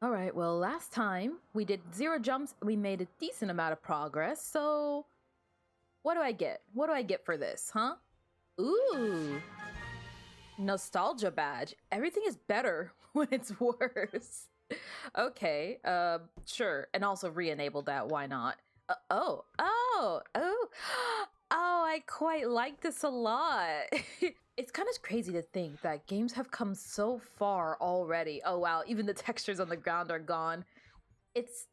Alright, well, last time we did 0 jumps, we made a decent amount of progress, so what do I get? What do I get for this, huh? Ooh, nostalgia badge. Everything is better when it's worse. Okay, sure, and also re-enable that, why not? Oh, I quite like this a lot. It's kind of crazy to think that games have come so far already. Oh wow, even the textures on the ground are gone. It's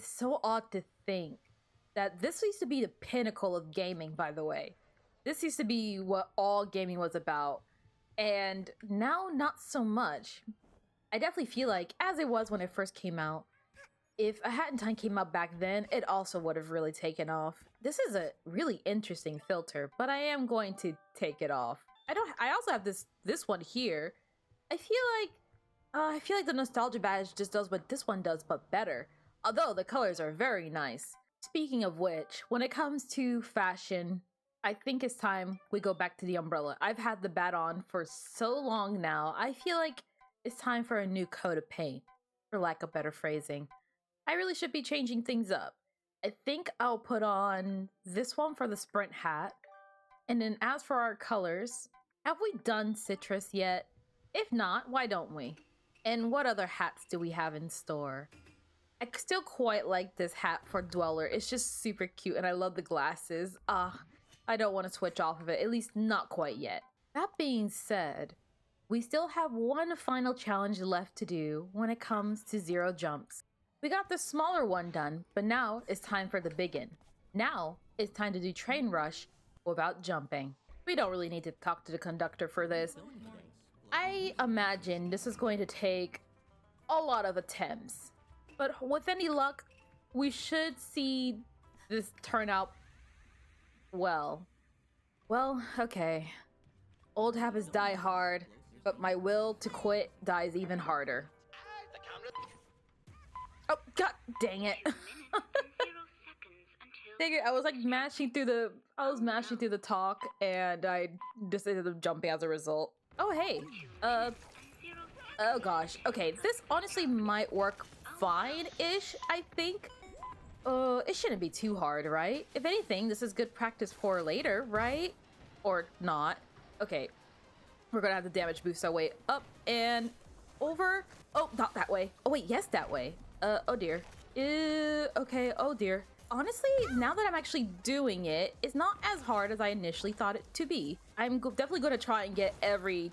so odd to think that this used to be the pinnacle of gaming, by the way. This used to be what all gaming was about. And now not so much. I definitely feel like, as it was when it first came out, if A Hat in Time came out back then, it also would have really taken off. This is a really interesting filter, but I am going to take it off. I also have this one here. I feel like the nostalgia badge just does what this one does, but better. Although the colors are very nice. Speaking of which, when it comes to fashion, I think it's time we go back to the umbrella. I've had the bat on for so long now. I feel like it's time for a new coat of paint, for lack of better phrasing. I really should be changing things up. I think I'll put on this one for the sprint hat. And then as for our colors, have we done citrus yet? If not, why don't we? And what other hats do we have in store? I still quite like this hat for Dweller. It's just super cute and I love the glasses. I don't want to switch off of it, at least not quite yet. That being said, we still have one final challenge left to do when it comes to 0 jumps. We got the smaller one done, but now it's time for the big one. Now it's time to do Train Rush without jumping. We don't really need to talk to the conductor for this. I imagine this is going to take a lot of attempts, but with any luck, we should see this turn out well. Well, okay. Old habits die hard, but my will to quit dies even harder. Oh, god dang it. Dang it, I was mashing through the talk and I just ended up jumping as a result. Oh hey. Oh gosh. Okay, this honestly might work fine-ish, I think. It shouldn't be too hard, right? If anything, this is good practice for later, right? Or not. Okay. We're gonna have to damage boost our way up and over. Oh, not that way. Oh wait, yes, that way. Oh dear. Okay, oh dear. Honestly, now that I'm actually doing it, it's not as hard as I initially thought it to be. I'm definitely going to try and get every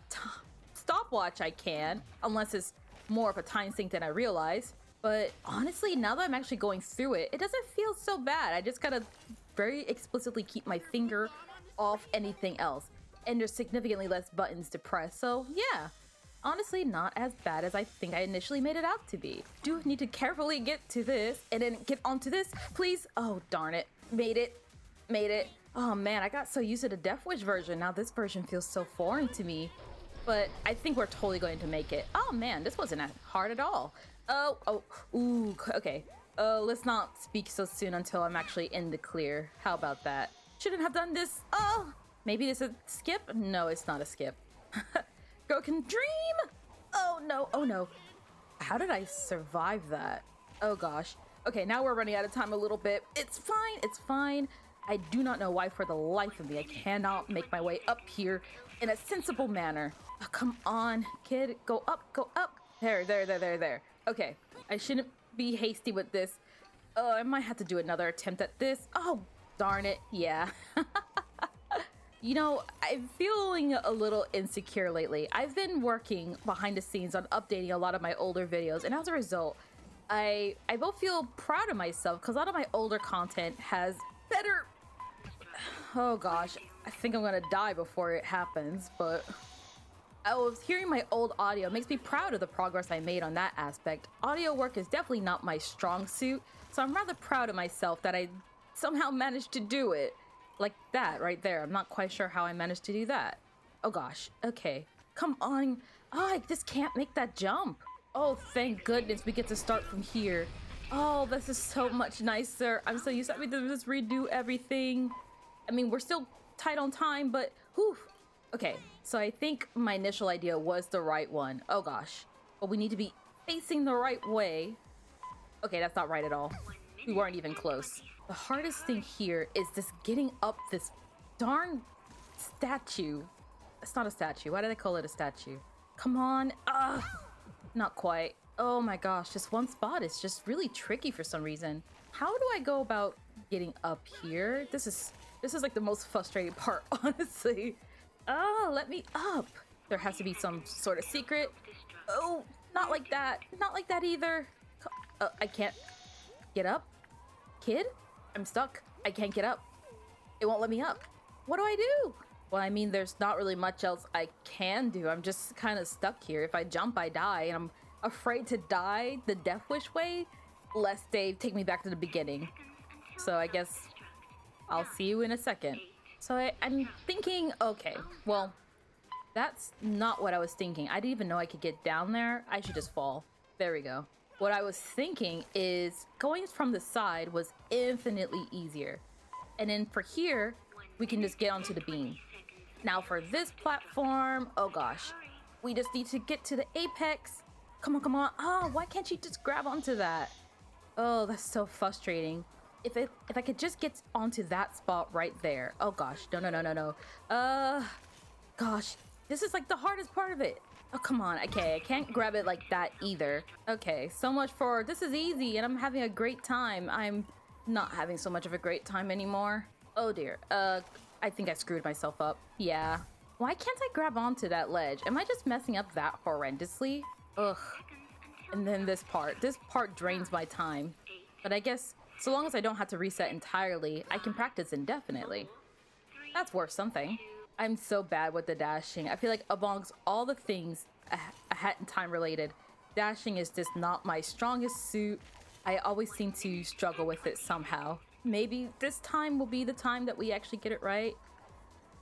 stopwatch I can, unless it's more of a time sink than I realize. But honestly, now that I'm actually going through it, it doesn't feel so bad. I just gotta very explicitly keep my finger off anything else. And there's significantly less buttons to press, so yeah. Honestly, not as bad as I think I initially made it out to be. Do need to carefully get to this and then get onto this, please. Oh, darn it. Made it. Oh man, I got so used to the Death Wish version. Now this version feels so foreign to me. But I think we're totally going to make it. Oh man, this wasn't that hard at all. Ooh, okay. Let's not speak so soon until I'm actually in the clear. How about that? Shouldn't have done this. Oh, maybe this is a skip? No, it's not a skip. Girl can dream! Oh no, oh no. How did I survive that? Oh gosh. Okay, now we're running out of time a little bit. It's fine, it's fine. I do not know why for the life of me I cannot make my way up here in a sensible manner. Oh, come on, kid, go up, go up. There. Okay, I shouldn't be hasty with this. I might have to do another attempt at this. Oh, darn it, yeah. You know, I'm feeling a little insecure lately. I've been working behind the scenes on updating a lot of my older videos, and as a result, I both feel proud of myself because a lot of my older content has better... Oh gosh, I think I'm gonna die before it happens, but... I was hearing my old audio. It makes me proud of the progress I made on that aspect. Audio work is definitely not my strong suit, so I'm rather proud of myself that I somehow managed to do it. Like that right there. I'm not quite sure how I managed to do that. Oh gosh. Okay. Come on. Oh, I just can't make that jump. Oh, thank goodness we get to start from here. Oh, this is so much nicer. I'm so used to having to just redo everything. I mean, we're still tight on time, but whew. Okay, so I think my initial idea was the right one. Oh gosh. But we need to be facing the right way. Okay, that's not right at all. We weren't even close. The hardest thing here is just getting up this darn statue. It's not a statue. Why did I call it a statue? Come on. Ugh. Not quite. Oh my gosh, just one spot is just really tricky for some reason. How do I go about getting up here? This is like the most frustrating part, honestly. Oh, let me up. There has to be some sort of secret. Oh, not like that. Not like that either. I can't get up. Kid? I'm stuck. I can't get up. It won't let me up. What do I do? Well, I mean, there's not really much else I can do. I'm just kind of stuck here. If I jump, I die, and I'm afraid to die the Death Wish way, lest they take me back to the beginning. So I guess I'll see you in a second. So I'm thinking, okay, well, that's not what I was thinking. I didn't even know I could get down there. I should just fall. There we go. What I was thinking is going from the side was infinitely easier. And then for here, we can just get onto the beam. Now for this platform, oh gosh, we just need to get to the apex. Come on, come on. Oh, why can't you just grab onto that? Oh, that's so frustrating. If I could just get onto that spot right there. Oh gosh, no. Gosh, this is like the hardest part of it. Oh, come on. Okay, I can't grab it like that either. Okay, so much for this is easy and I'm having a great time. I'm not having so much of a great time anymore. Oh dear. I think I screwed myself up. Yeah. Why can't I grab onto that ledge? Am I just messing up that horrendously? Ugh. And then this part drains my time. But I guess so long as I don't have to reset entirely, I can practice indefinitely. That's worth something. I'm so bad with the dashing. I feel like amongst all the things time related, dashing is just not my strongest suit. I always seem to struggle with it somehow. Maybe this time will be the time that we actually get it right.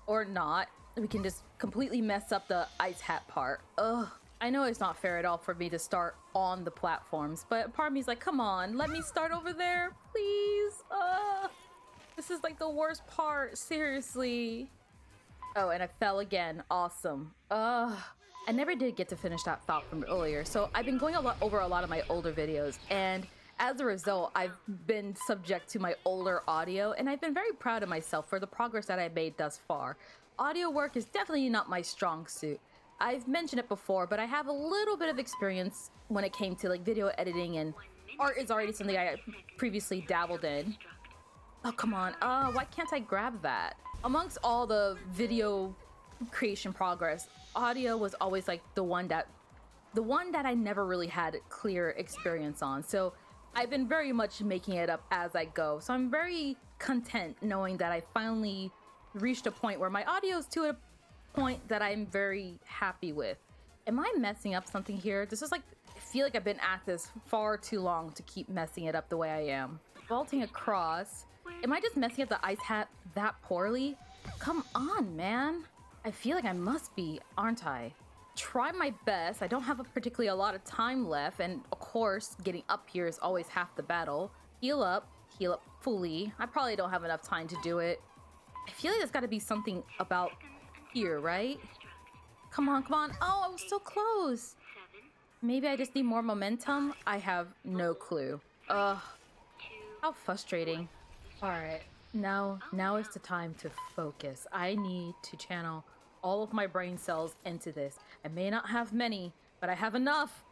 Or not. We can just completely mess up the ice hat part. Ugh. I know it's not fair at all for me to start on the platforms, but part of me is like, come on, let me start over there, please. This is like the worst part, seriously. Oh, and I fell again. Awesome. I never did get to finish that thought from earlier, so I've been going over a lot of my older videos, and as a result, I've been subject to my older audio, and I've been very proud of myself for the progress that I've made thus far. Audio work is definitely not my strong suit. I've mentioned it before, but I have a little bit of experience when it came to like video editing, and art is already something I previously dabbled in. Oh, come on. Why can't I grab that? Amongst all the video creation progress, audio was always like the one that I never really had clear experience on. So I've been very much making it up as I go. So I'm very content knowing that I finally reached a point where my audio is to a point that I'm very happy with. Am I messing up something here? This is like, I feel like I've been at this far too long to keep messing it up the way I am. Vaulting across. Am I just messing up the ice hat that poorly? Come on, man. I feel like I must be, aren't I? Try my best. I don't have particularly a lot of time left, and of course, getting up here is always half the battle. Heal up fully. I probably don't have enough time to do it. I feel like there's got to be something about here, right? Come on, come on. Oh, I was so close. Maybe I just need more momentum? I have no clue. Ugh. How frustrating. Alright, now is the time to focus. I need to channel all of my brain cells into this. I may not have many, but I have enough.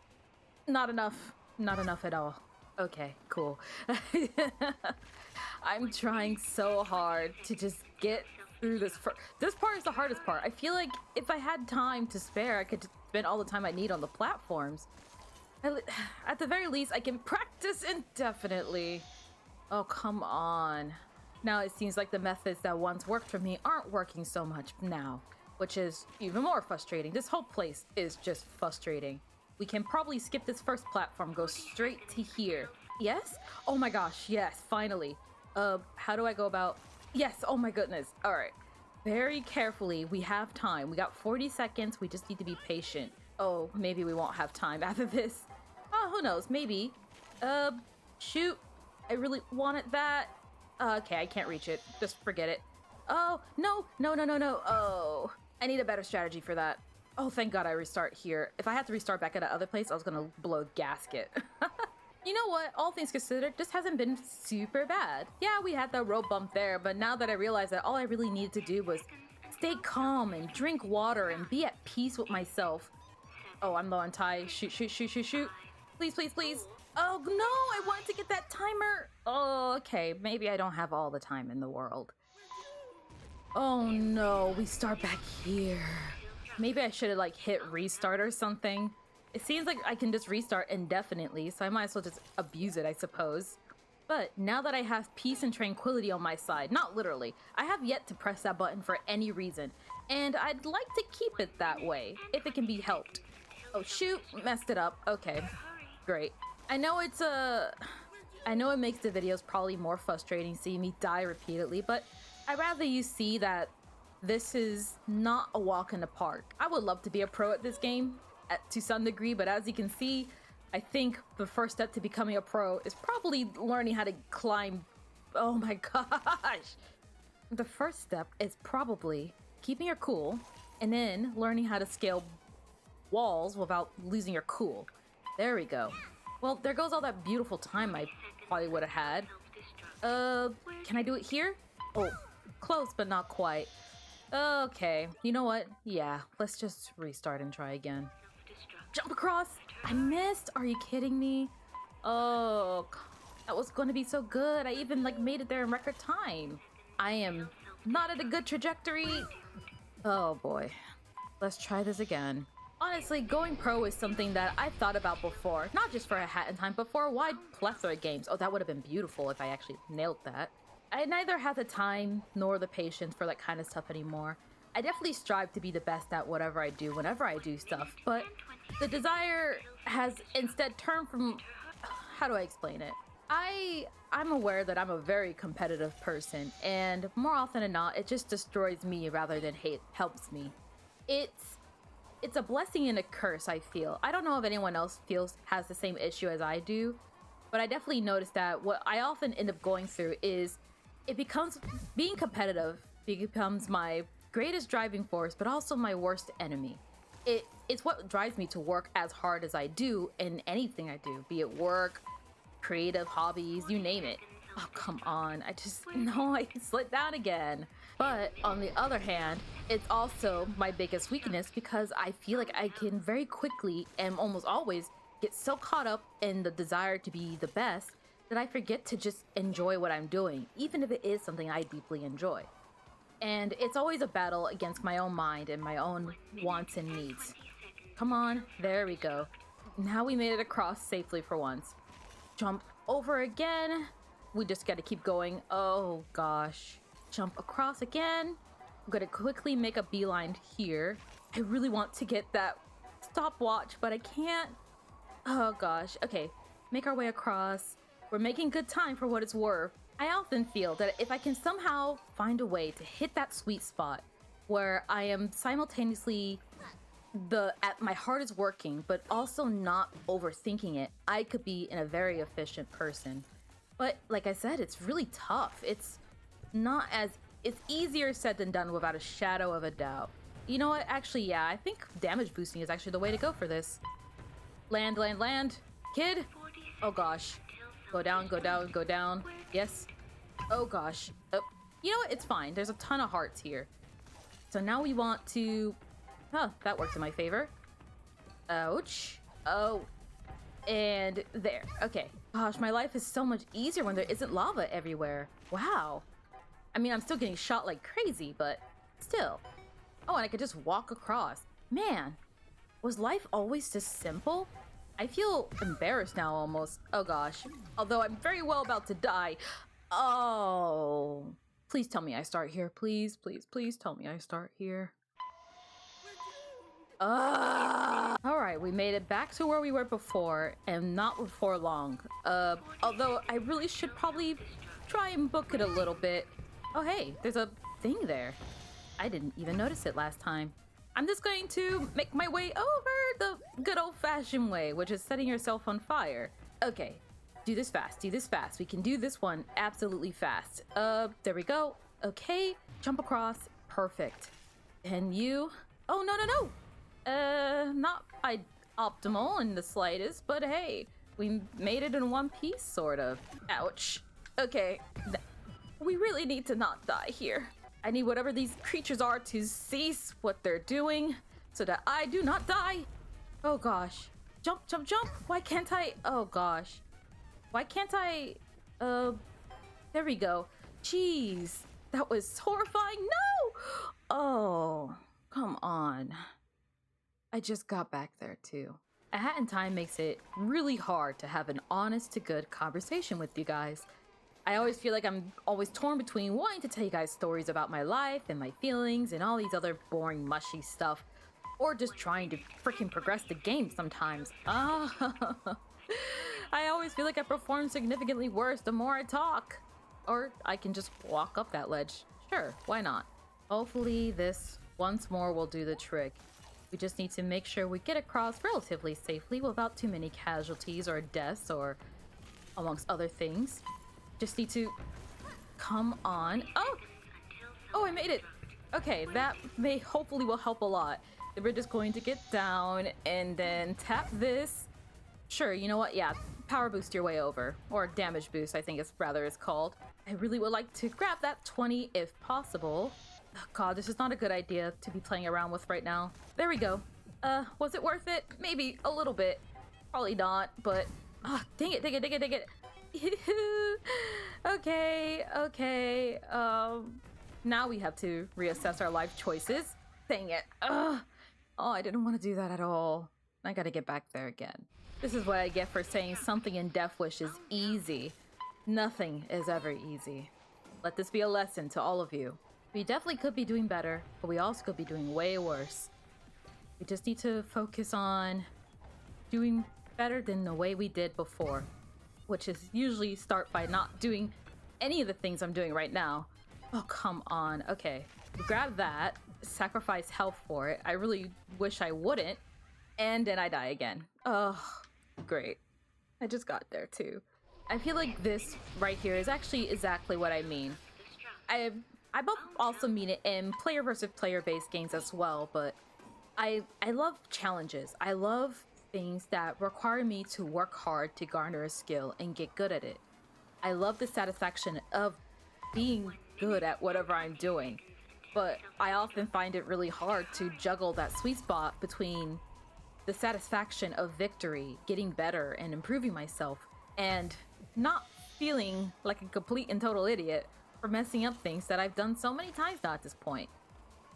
Not enough. Not enough at all. Okay, cool. I'm trying so hard to just get through this. This part is the hardest part. I feel like if I had time to spare, I could spend all the time I need on the platforms. At the very least, I can practice indefinitely. Oh, come on. Now it seems like the methods that once worked for me aren't working so much now, which is even more frustrating. This whole place is just frustrating. We can probably skip this first platform, go straight to here. Yes? Oh my gosh, yes, finally. How do I go about... Yes, oh my goodness. All right. Very carefully, we have time. We got 40 seconds, we just need to be patient. Oh, maybe we won't have time after this. Oh, who knows, maybe. Shoot. I really wanted that. Okay, I can't reach it. Just forget it. Oh, no. Oh, I need a better strategy for that. Oh, thank God I restart here. If I had to restart back at that other place, I was gonna blow a gasket. You know what? All things considered, this hasn't been super bad. Yeah, we had that road bump there, but now that I realized that all I really needed to do was stay calm and drink water and be at peace with myself. Oh, I'm low on tie. Shoot, shoot, shoot, shoot, shoot. Please, please, please. Oh, no, I wanted to get that timer. Oh, okay. Maybe I don't have all the time in the world. Oh, no, we start back here. Maybe I should have, like, hit restart or something. It seems like I can just restart indefinitely, so I might as well just abuse it, I suppose. But now that I have peace and tranquility on my side, not literally, I have yet to press that button for any reason, and I'd like to keep it that way, if it can be helped. Oh shoot, messed it up. Okay, great. I know it makes the videos probably more frustrating seeing me die repeatedly, but I'd rather you see that this is not a walk in the park. I would love to be a pro at this game, to some degree, but as you can see, I think the first step to becoming a pro is probably learning how to climb. Oh my gosh. The first step is probably keeping your cool and then learning how to scale walls without losing your cool. There we go. Well, there goes all that beautiful time I probably would have had. Can I do it here? Oh, close, but not quite. Okay, you know what? Yeah, let's just restart and try again. Jump across! I missed! Are you kidding me? Oh, that was going to be so good. I even like made it there in record time. I am not at a good trajectory. Oh boy. Let's try this again. Honestly, going pro is something that I've thought about before. Not just for a Hat in Time, but for a wide plethora of games. Oh, that would have been beautiful if I actually nailed that. I neither have the time nor the patience for that kind of stuff anymore. I definitely strive to be the best at whatever I do whenever I do stuff, but the desire has instead turned from... How do I explain it? I'm aware that I'm a very competitive person, and more often than not, it just destroys me rather than helps me. It's a blessing and a curse, I feel. I don't know if anyone else has the same issue as I do, but I definitely noticed that what I often end up going through is being competitive becomes my greatest driving force, but also my worst enemy. It's what drives me to work as hard as I do in anything I do, be it work, creative hobbies, you name it. Oh, come on. I slid down again. But on the other hand, it's also my biggest weakness because I feel like I can very quickly and almost always get so caught up in the desire to be the best that I forget to just enjoy what I'm doing, even if it is something I deeply enjoy. And it's always a battle against my own mind and my own wants and needs. Come on, there we go. Now we made it across safely for once. Jump over again. We just gotta keep going. Oh gosh. Jump across again. I'm gonna quickly make a beeline here. I really want to get that stopwatch, but I can't. Oh gosh. Okay, make our way across. We're making good time for what it's worth. I often feel that if I can somehow find a way to hit that sweet spot where I am simultaneously at my heart is working, but also not overthinking it, I could be a very efficient person. But like I said, it's really tough. It's easier said than done without a shadow of a doubt. You know what? Actually, yeah, I think damage boosting is actually the way to go for this. Land, land, land. Kid. Oh gosh. Go down, go down, go down. Yes. Oh gosh. You know what? It's fine. There's a ton of hearts here. So now we want to... Huh, that works in my favor. Ouch. Oh. And there. Okay. Gosh, my life is so much easier when there isn't lava everywhere. Wow. I mean, I'm still getting shot like crazy, but still. Oh, and I could just walk across. Man, was life always this simple? I feel embarrassed now almost. Oh gosh. Although I'm very well about to die. Oh. Please tell me I start here. Please, please, please tell me I start here. Alright, we made it back to where we were before, and not before long. Although I really should probably try and book it a little bit. Oh hey, there's a thing there. I didn't even notice it last time. I'm just going to make my way over the good old-fashioned way, which is setting yourself on fire. Okay, do this fast, do this fast. We can do this one absolutely fast. There we go. Okay, jump across. Perfect. And you... Oh, no, no, no! Not optimal in the slightest, but hey, we made it in one piece, sort of. Ouch. Okay, we really need to not die here. I need whatever these creatures are to cease what they're doing so that I do not die. Oh gosh. Jump, jump, jump. Why can't I? Oh gosh. Why can't I? There we go. Jeez. That was horrifying. No! Oh, come on. I just got back there too. A Hat in Time makes it really hard to have an honest to good conversation with you guys. I always feel like I'm always torn between wanting to tell you guys stories about my life and my feelings and all these other boring, mushy stuff, or just trying to freaking progress the game sometimes. I always feel like I perform significantly worse the more I talk. Or I can just walk up that ledge. Sure, why not? Hopefully this once more will do the trick. We just need to make sure we get across relatively safely without too many casualties or deaths or amongst other things. Just need to... Come on. Oh! Oh, I made it! Okay, that may hopefully will help a lot. We're just going to get down and then tap this. Sure, you know what? Yeah, power boost your way over. Or damage boost, I think it's called. I really would like to grab that 20 if possible. Oh god, this is not a good idea to be playing around with right now. There we go. Was it worth it? Maybe a little bit. Probably not, but... dang it, dang it, dang it, dang it. Okay. Now we have to reassess our life choices. Dang it. Oh, I didn't want to do that at all. I gotta get back there again. This is what I get for saying something in Death Wish is easy. Nothing is ever easy. Let this be a lesson to all of you. We definitely could be doing better, but we also could be doing way worse. We just need to focus on doing better than the way we did before, which is usually start by not doing any of the things I'm doing right now. Oh, come on. Okay, grab that, sacrifice health for it. I really wish I wouldn't, and then I die again. Oh, great. I just got there too. I feel like this right here is actually exactly what I mean. I both also mean it in player versus player based games as well, but I love challenges. I love things that require me to work hard to garner a skill and get good at it. I love the satisfaction of being good at whatever I'm doing, but I often find it really hard to juggle that sweet spot between the satisfaction of victory, getting better and improving myself, and not feeling like a complete and total idiot for messing up things that I've done so many times now at this point.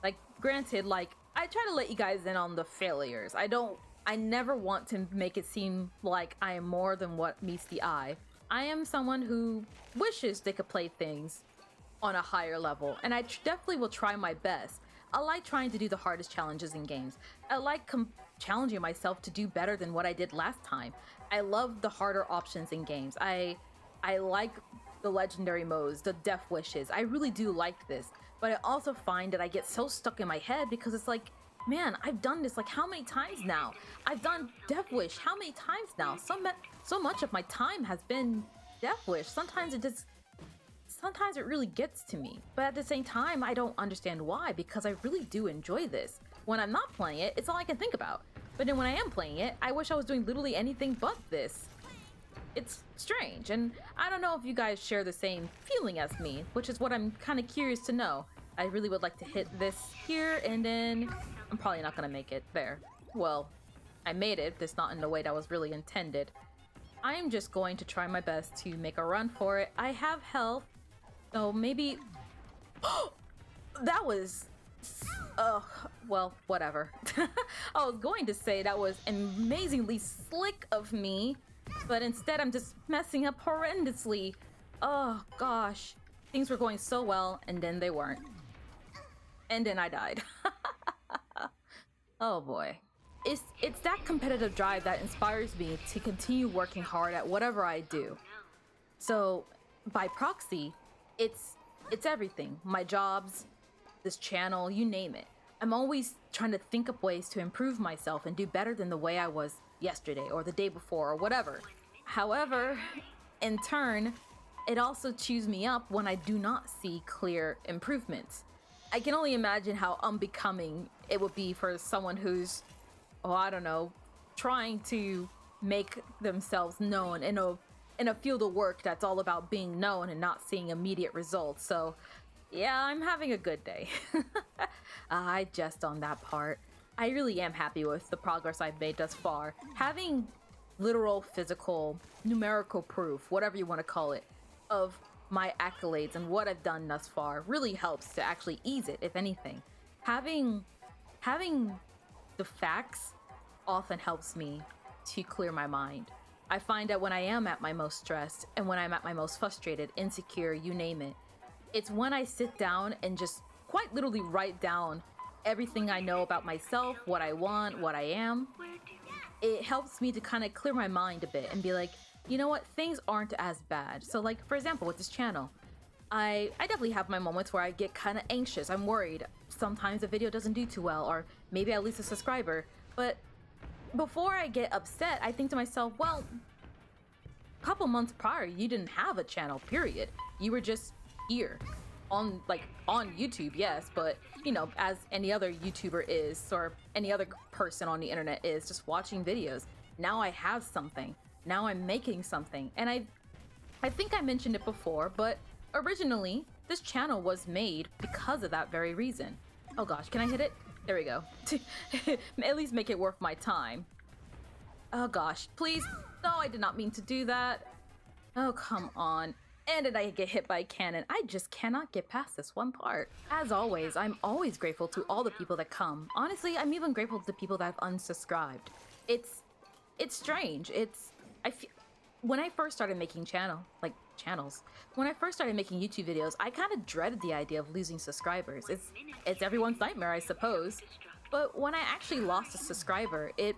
Like, granted, like, I try to let you guys in on the failures. I never want to make it seem like I am more than what meets the eye. I am someone who wishes they could play things on a higher level, and I definitely will try my best. I like trying to do the hardest challenges in games. I like challenging myself to do better than what I did last time. I love the harder options in games. I like the legendary modes, the death wishes. I really do like this, but I also find that I get so stuck in my head because it's like, man, I've done this like how many times now? I've done Death Wish how many times now? So much of my time has been Death Wish. Sometimes it really gets to me. But at the same time, I don't understand why, because I really do enjoy this. When I'm not playing it, it's all I can think about. But then when I am playing it, I wish I was doing literally anything but this. It's strange, and I don't know if you guys share the same feeling as me, which is what I'm kind of curious to know. I really would like to hit this here, and then I'm probably not gonna make it there. Well, I made it, just not in the way that was really intended. I'm just going to try my best to make a run for it. I have health, so maybe... That was... well, whatever. I was going to say that was amazingly slick of me, but instead I'm just messing up horrendously. Oh gosh. Things were going so well, and then they weren't. And then I died. Oh boy. It's that competitive drive that inspires me to continue working hard at whatever I do. So, by proxy, it's everything. My jobs, this channel, you name it. I'm always trying to think up ways to improve myself and do better than the way I was yesterday or the day before or whatever. However, in turn, it also chews me up when I do not see clear improvements. I can only imagine how unbecoming it would be for someone who's oh, I don't know, trying to make themselves known in a field of work that's all about being known and not seeing immediate results. So yeah, I'm having a good day. I jest on that part. I really am happy with the progress I've made thus far. Having literal, physical, numerical proof, whatever you want to call it, of my accolades and what I've done thus far really helps to actually ease it, if anything. Having the facts often helps me to clear my mind. I find that when I am at my most stressed and when I'm at my most frustrated, insecure, you name it, it's when I sit down and just quite literally write down everything I know about myself, what I want, what I am. It helps me to kind of clear my mind a bit and be like, you know what, things aren't as bad. So like, for example, with this channel, I definitely have my moments where I get kind of anxious. I'm worried. Sometimes the video doesn't do too well, or maybe I lose a subscriber. But before I get upset, I think to myself, well, a couple months prior, you didn't have a channel, period. You were just here on YouTube, yes, but you know, as any other YouTuber is, or any other person on the internet is, just watching videos. Now I have something. Now I'm making something. And I think I mentioned it before, but originally this channel was made because of that very reason. Oh gosh, can I hit it? There we go. At least make it worth my time. Oh gosh, please. No, I did not mean to do that. Oh, come on. And did I get hit by a cannon? I just cannot get past this one part. As always, I'm always grateful to all the people that come. Honestly, I'm even grateful to the people that have unsubscribed. It's strange. When I first started making channels, when I first started making YouTube videos, I kind of dreaded the idea of losing subscribers. It's everyone's nightmare, I suppose. But when I actually lost a subscriber, it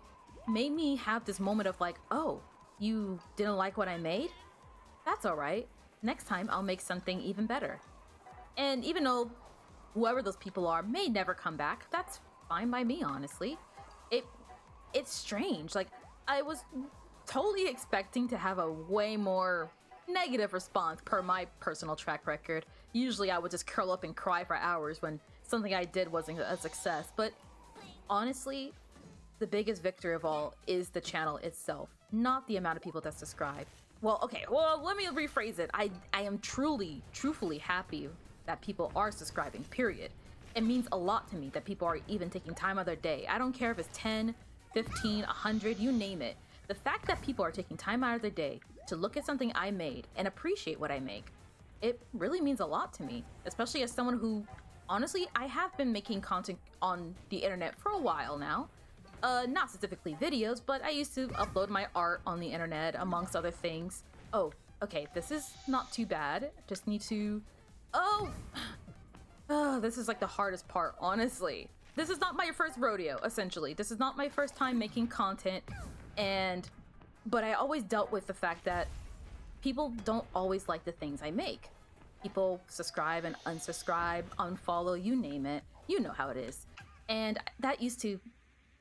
made me have this moment of like, oh, you didn't like what I made? That's all right. Next time I'll make something even better. And even though whoever those people are may never come back, that's fine by me, honestly. It's strange. Like, I was totally expecting to have a way more negative response per my personal track record. Usually I would just curl up and cry for hours when something I did wasn't a success. But honestly, the biggest victory of all is the channel itself, not the amount of people that subscribe. Well, okay, well, let me rephrase it. I am truthfully happy that people are subscribing, period. It means a lot to me that people are even taking time out of their day. I don't care if it's 10, 15, 100, you name it. The fact that people are taking time out of their day to look at something I made and appreciate what I make, it really means a lot to me, especially as someone who, honestly, I have been making content on the internet for a while now. Not specifically videos, but I used to upload my art on the internet, amongst other things. Oh, okay, this is not too bad. Just need to... Oh, this is like the hardest part, honestly. This is not my first rodeo, essentially. This is not my first time making content, but I always dealt with the fact that people don't always like the things I make. People subscribe and unsubscribe, unfollow, you name it. You know how it is. And that used to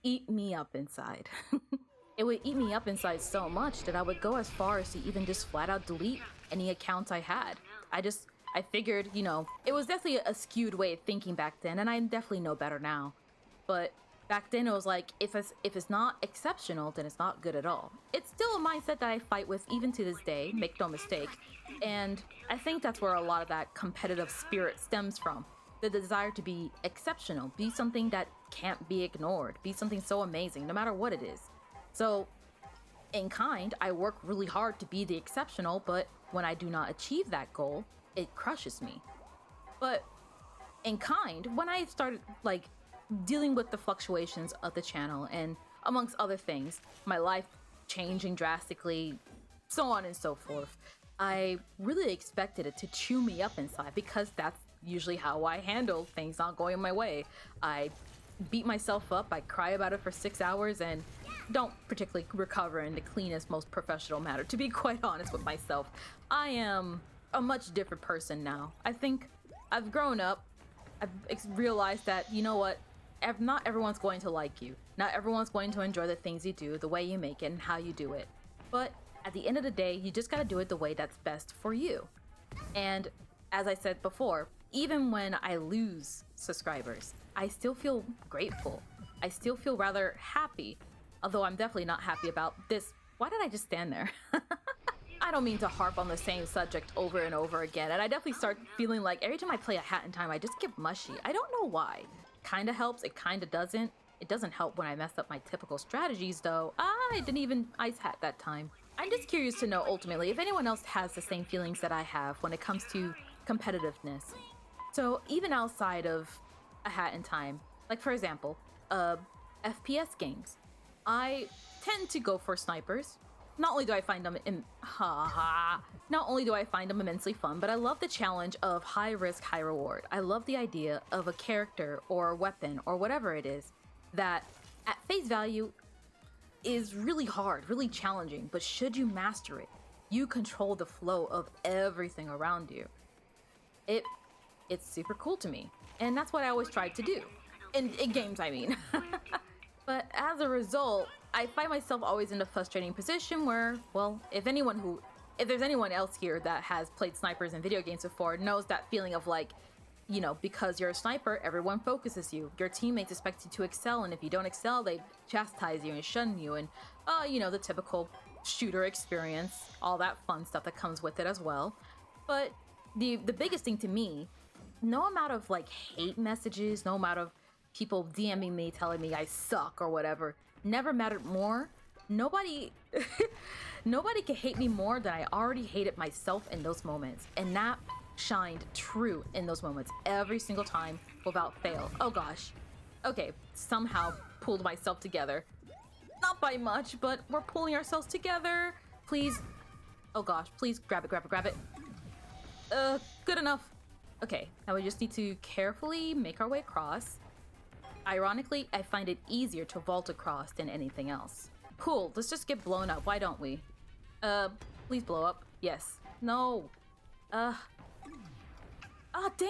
eat me up inside. It would eat me up inside so much that I would go as far as to even just flat out delete any accounts I had. I figured, you know, it was definitely a skewed way of thinking back then, and I definitely know better now. But back then it was like, if it's not exceptional, then it's not good at all. It's still a mindset that I fight with even to this day, make no mistake. And I think that's where a lot of that competitive spirit stems from. The desire to be exceptional, be something that can't be ignored, be something so amazing, no matter what it is. So, in kind, I work really hard to be the exceptional, but when I do not achieve that goal, it crushes me. But in kind, when I started like dealing with the fluctuations of the channel and amongst other things, my life changing drastically, so on and so forth, I really expected it to chew me up inside because that's usually how I handle things not going my way. I beat myself up, I cry about it for 6 hours, and don't particularly recover in the cleanest, most professional manner. To be quite honest with myself, I am a much different person now. I think I've grown up. I've realized that, you know what, not everyone's going to like you. Not everyone's going to enjoy the things you do, the way you make it, and how you do it. But at the end of the day, you just gotta do it the way that's best for you. And as I said before, even when I lose subscribers, I still feel grateful. I still feel rather happy. Although I'm definitely not happy about this. Why did I just stand there? I don't mean to harp on the same subject over and over again, and I definitely start feeling like every time I play a Hat in Time, I just get mushy. I don't know why. Kinda helps, it kinda doesn't. It doesn't help when I mess up my typical strategies, though. I didn't even ice hat that time. I'm just curious to know, ultimately, if anyone else has the same feelings that I have when it comes to competitiveness. So, even outside of a Hat in Time, like for example, FPS games, I tend to go for snipers. Not only do I find them not only do I find them immensely fun, but I love the challenge of high risk, high reward. I love the idea of a character or a weapon or whatever it is that at face value is really hard, really challenging, but should you master it, you control the flow of everything around you. It's super cool to me, and that's what I always tried to do. In games, I mean. But as a result, I find myself always in a frustrating position where, well, if there's anyone else here that has played snipers in video games before, knows that feeling of like, you know, because you're a sniper, everyone focuses you. Your teammates expect you to excel, and if you don't excel, they chastise you and shun you, and, you know, the typical shooter experience, all that fun stuff that comes with it as well. But the biggest thing to me, no amount of like hate messages, no amount of people DMing me telling me I suck or whatever, never mattered more. Nobody can hate me more than I already hated myself in those moments, and that shined true in those moments every single time without fail. Oh gosh. Okay, somehow pulled myself together. Not by much, but we're pulling ourselves together. Please. Oh gosh, please grab it. Good enough. Okay, now we just need to carefully make our way across. Ironically, I find it easier to vault across than anything else. Cool, let's just get blown up, why don't we? Please blow up. Yes. No. Dang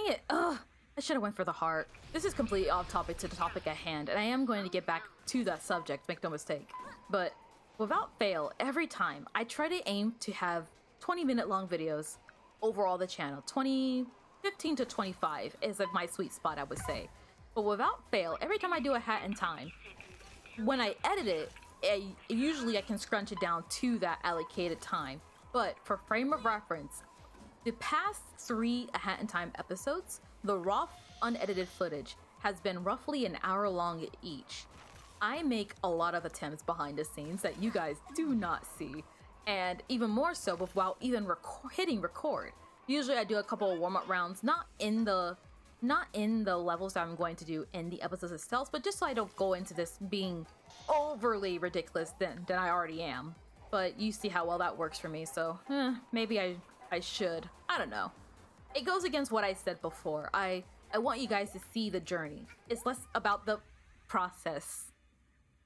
it. I should have went for the heart. This is completely off topic to the topic at hand, and I am going to get back to that subject, make no mistake. But without fail, every time I try to aim to have 20-minute long videos overall the channel. 15 to 25 is like my sweet spot, I would say. But without fail, every time I do a Hat in Time, when I edit it, usually I can scrunch it down to that allocated time. But for frame of reference, the past 3 A Hat in Time episodes, the raw unedited footage has been roughly an hour long each. I make a lot of attempts behind the scenes that you guys do not see, and even more so without even hitting record. Usually I do a couple of warm-up rounds, not in the levels that I'm going to do in the episodes itself, but just so I don't go into this being overly ridiculous than I already am. But you see how well that works for me, so maybe I should. I don't know. It goes against what I said before. I want you guys to see the journey. It's less about the process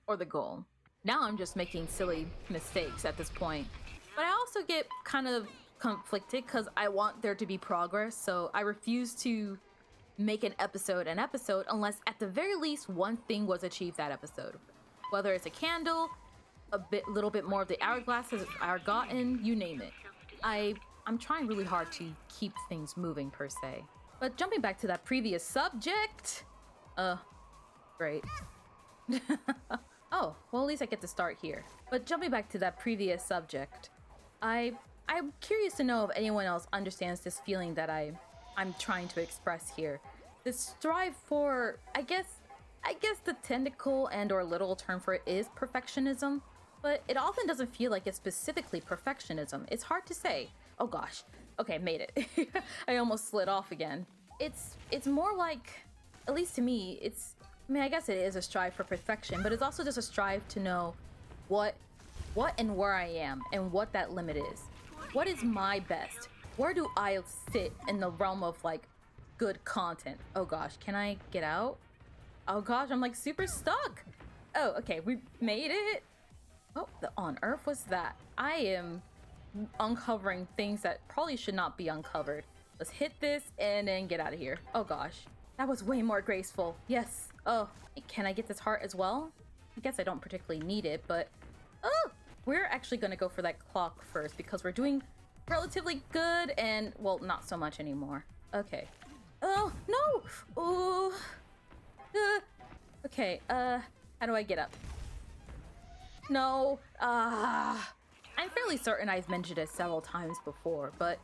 or the goal. Now I'm just making silly mistakes at this point. But I also get kind of conflicted because I want there to be progress, so I refuse to make an episode unless at the very least one thing was achieved that episode. Whether it's a candle, little bit more of the hourglasses are gotten, you name it. I'm trying really hard to keep things moving per se. But jumping back to that previous subject, great. Oh, well at least I get to start here. But jumping back to that previous subject, I'm curious to know if anyone else understands this feeling that I'm trying to express here. This strive for, I guess the technical and or literal term for it is perfectionism, but it often doesn't feel like it's specifically perfectionism. It's hard to say. Oh gosh. Okay, made it. I almost slid off again. It's more like, at least to me, I guess it is a strive for perfection, but it's also just a strive to know what and where I am and what that limit is. What is my best? Where do I sit in the realm of like good content? Oh gosh, can I get out? Oh gosh, I'm like super stuck. Oh, okay, we made it. What on earth was that? I am uncovering things that probably should not be uncovered. Let's hit this and then get out of here. Oh gosh, that was way more graceful. Yes. Oh, can I get this heart as well? I guess I don't particularly need it, but we're actually gonna go for that clock first because we're doing relatively good and, well, not so much anymore. Okay. Oh, no! Oh. Okay, How do I get up? No. I'm fairly certain I've mentioned it several times before, but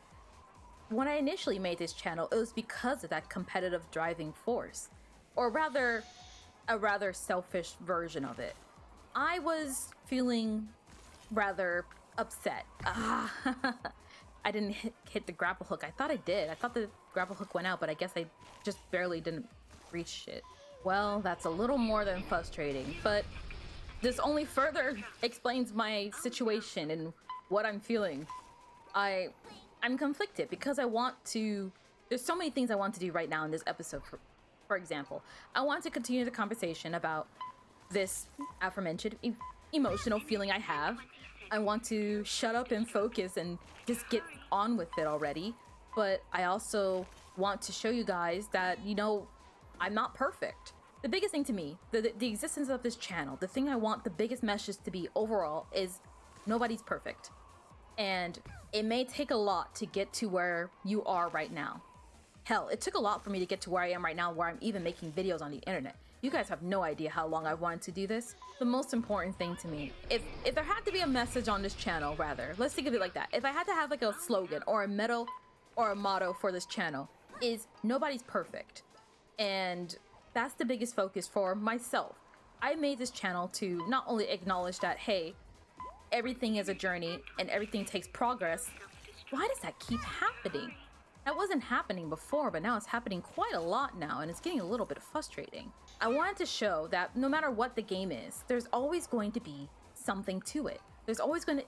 when I initially made this channel, it was because of that competitive driving force. Or rather, a rather selfish version of it. I was feeling rather upset. I didn't hit the grapple hook. I thought I did. I thought the grapple hook went out, but I guess I just barely didn't reach it. Well, that's a little more than frustrating, but this only further explains my situation and what I'm feeling. I'm conflicted because I want to... There's so many things I want to do right now in this episode. For example, I want to continue the conversation about this aforementioned emotional feeling I have. I want to shut up and focus and just get on with it already. But I also want to show you guys that, you know, I'm not perfect. The biggest thing to me, the existence of this channel, the thing I want the biggest message to be overall is nobody's perfect. And it may take a lot to get to where you are right now. Hell, it took a lot for me to get to where I am right now, where I'm even making videos on the internet. You guys have no idea how long I've wanted to do this. The most important thing to me, if there had to be a message on this channel, rather, let's think of it like that. If I had to have like a slogan or a motto for this channel, is nobody's perfect. And that's the biggest focus for myself. I made this channel to not only acknowledge that, hey, everything is a journey and everything takes progress. Why does that keep happening? That wasn't happening before, but now it's happening quite a lot now, and it's getting a little bit frustrating. I wanted to show that no matter what the game is, there's always going to be something to it. There's always going to...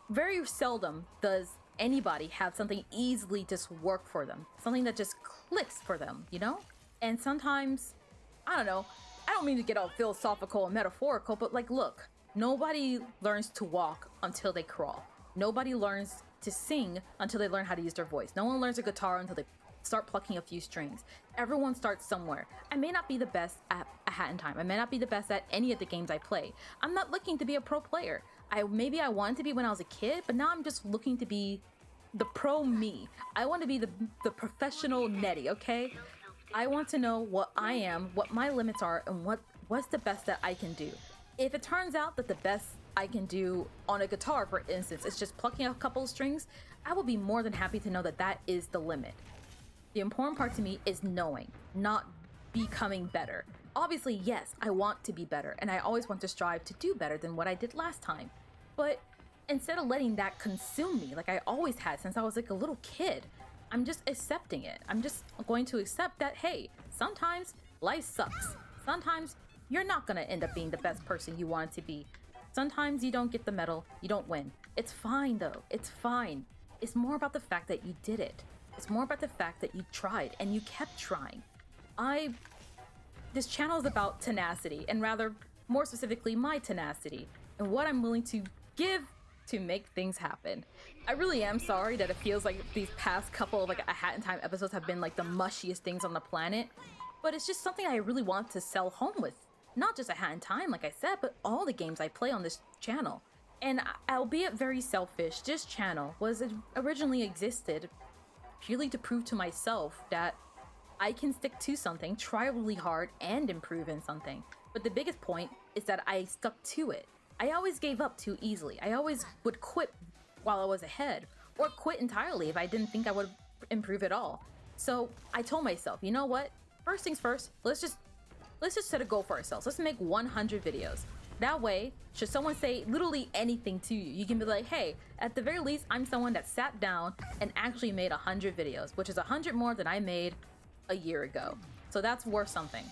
Very seldom does anybody have something easily just work for them. Something that just clicks for them, you know? And sometimes, I don't know, I don't mean to get all philosophical and metaphorical, but like, look, nobody learns to walk until they crawl. Nobody learns to sing until they learn how to use their voice. No one learns a guitar until they start plucking a few strings. Everyone starts somewhere. I may not be the best at A Hat in Time. I may not be the best at any of the games I play. I'm not looking to be a pro player. Maybe I wanted to be when I was a kid, but now I'm just looking to be the pro me. I want to be the professional Nettie, okay? I want to know what I am, what my limits are, and what's the best that I can do. If it turns out that the best I can do on a guitar, for instance, is just plucking a couple of strings, I will be more than happy to know that that is the limit. The important part to me is knowing, not becoming better. Obviously, yes, I want to be better, and I always want to strive to do better than what I did last time. But instead of letting that consume me, like I always had since I was like a little kid, I'm just accepting it. I'm just going to accept that, hey, sometimes life sucks. Sometimes you're not gonna end up being the best person you wanted to be. Sometimes you don't get the medal, you don't win. It's fine though, it's fine. It's more about the fact that you did it. It's more about the fact that you tried and you kept trying. This channel is about tenacity, and rather, more specifically, my tenacity, and what I'm willing to give to make things happen. I really am sorry that it feels like these past couple of like A Hat in Time episodes have been like the mushiest things on the planet, but it's just something I really want to sell home with. Not just A Hat in Time, like I said, but all the games I play on this channel. And albeit very selfish, this channel was originally existed purely to prove to myself that I can stick to something, try really hard, and improve in something. But the biggest point is that I stuck to it. I always gave up too easily. I always would quit while I was ahead, or quit entirely if I didn't think I would improve at all. So I told myself, you know what? First things first, let's just set a goal for ourselves. Let's make 100 videos. That way, should someone say literally anything to you, you can be like, hey, at the very least, I'm someone that sat down and actually made 100 videos, which is 100 more than I made a year ago. So that's worth something.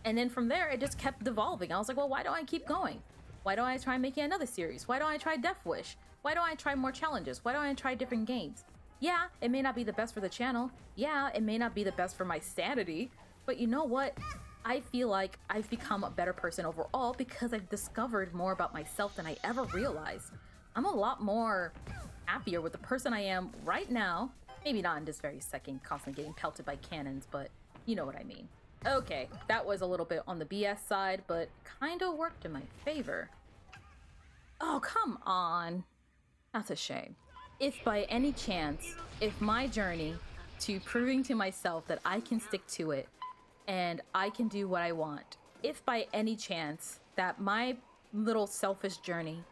And then from there, it just kept devolving. I was like, well, why don't I keep going? Why don't I try making another series? Why don't I try Death Wish? Why don't I try more challenges? Why don't I try different games? Yeah, it may not be the best for the channel. Yeah, it may not be the best for my sanity. But you know what? I feel like I've become a better person overall because I've discovered more about myself than I ever realized. I'm a lot more happier with the person I am right now. Maybe not in this very second, constantly getting pelted by cannons, but you know what I mean. Okay, that was a little bit on the BS side, but kinda worked in my favor. Oh, come on. That's a shame. If by any chance, if my journey to proving to myself that I can stick to it and I can do what I want if by any chance that my little selfish journey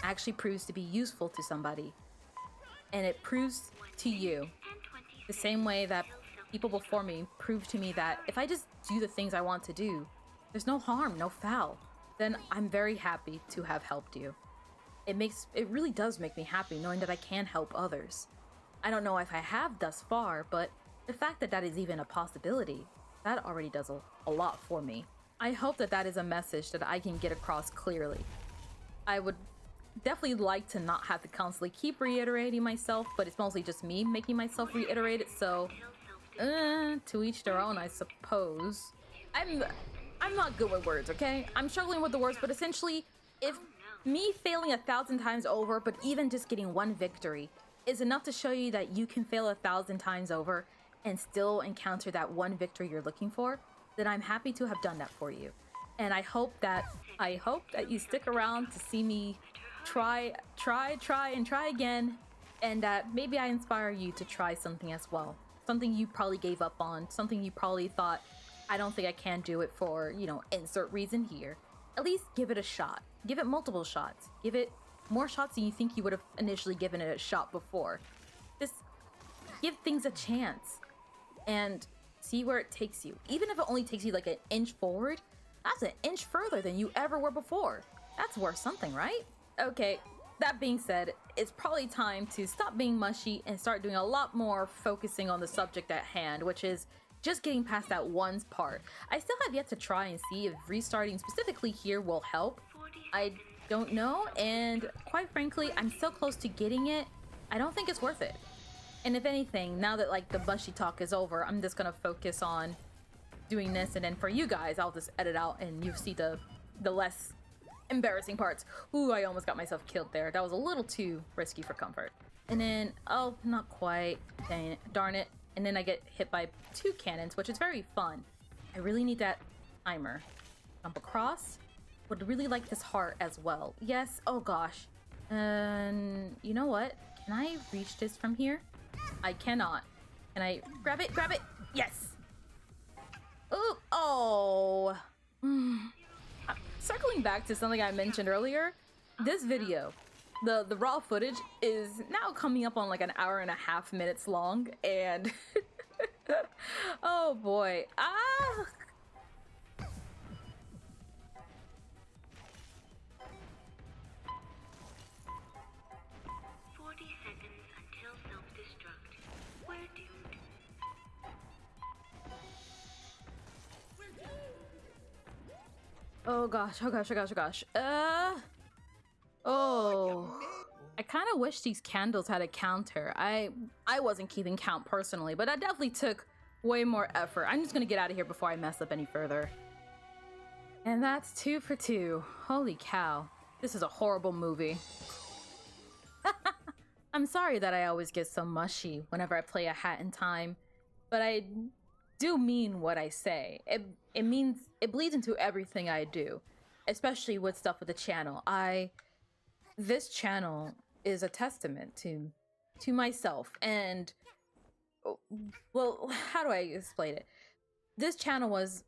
actually proves to be useful to somebody, and it proves to you the same way that people before me proved to me that if I just do the things I want to do, there's no harm, no foul, then I'm very happy to have helped you. It really does make me happy knowing that I can help others. I don't know if I have thus far, but the fact that that is even a possibility, that already does a lot for me. I hope that that is a message that I can get across clearly. I would definitely like to not have to constantly keep reiterating myself, but it's mostly just me making myself reiterate it, so to each their own, I suppose. I'm not good with words, okay? I'm struggling with the words, but essentially, if me failing 1,000 times over, but even just getting one victory, is enough to show you that you can fail 1,000 times over and still encounter that one victory you're looking for, then I'm happy to have done that for you. And I hope that you stick around to see me try again, and that maybe I inspire you to try something as well. Something you probably gave up on, something you probably thought, I don't think I can do it for, insert reason here. At least give it a shot. Give it multiple shots. Give it more shots than you think you would have initially given it a shot before. Just give things a chance and see where it takes you. Even if it only takes you like an inch forward, that's an inch further than you ever were before. That's worth something, right? Okay, that being said, it's probably time to stop being mushy and start doing a lot more focusing on the subject at hand, which is just getting past that one's part. I still have yet to try and see if restarting specifically here will help. I don't know, and quite frankly, I'm so close to getting it, I don't think it's worth it. And if anything, now that like the mushy talk is over, I'm just gonna focus on doing this, and then for you guys, I'll just edit out and you see the less embarrassing parts. Ooh, I almost got myself killed there. That was a little too risky for comfort. And then, oh, not quite. Dang it, darn it. And then I get hit by 2 cannons, which is very fun. I really need that timer. Jump across. Would really like this heart as well. Yes, oh gosh. You know what? Can I reach this from here? I cannot. Can I grab it? Grab it! Yes! Ooh, oh. Circling back to something I mentioned earlier, this video, the raw footage is now coming up on like an hour and a half minutes long, and oh boy, 40 seconds until self-destruct. We're doomed. oh gosh, oh gosh, oh gosh, oh gosh. Oh. I kind of wish these candles had a counter. I wasn't keeping count personally, but that definitely took way more effort. I'm just gonna get out of here before I mess up any further. And that's 2 for 2. Holy cow. This is a horrible movie. I'm sorry that I always get so mushy whenever I play a Hat in Time, but I do mean what I say. It means it bleeds into everything I do, especially with stuff with the channel. This channel is a testament to myself, and well, how do I explain it? This channel was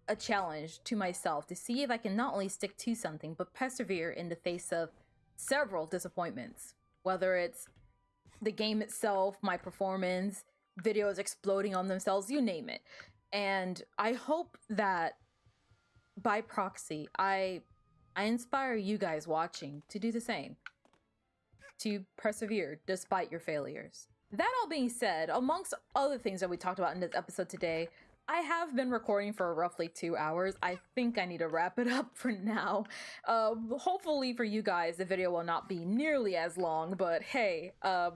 a challenge to myself to see if I can not only stick to something but persevere in the face of several disappointments, whether it's the game itself, my performance, videos exploding on themselves, you name it. And I hope that by proxy, I inspire you guys watching to do the same, to persevere despite your failures. That all being said, amongst other things that we talked about in this episode today, I have been recording for roughly 2 hours. I think I need to wrap it up for now. Hopefully for you guys, the video will not be nearly as long, but hey, I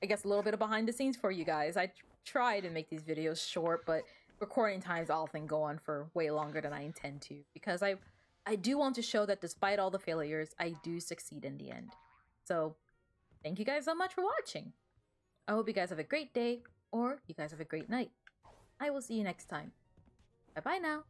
guess a little bit of behind the scenes for you guys. I try to make these videos short, but recording times often go on for way longer than I intend to, because I do want to show that despite all the failures, I do succeed in the end. So thank you guys so much for watching. I hope you guys have a great day, or you guys have a great night. I will see you next time. Bye-bye now.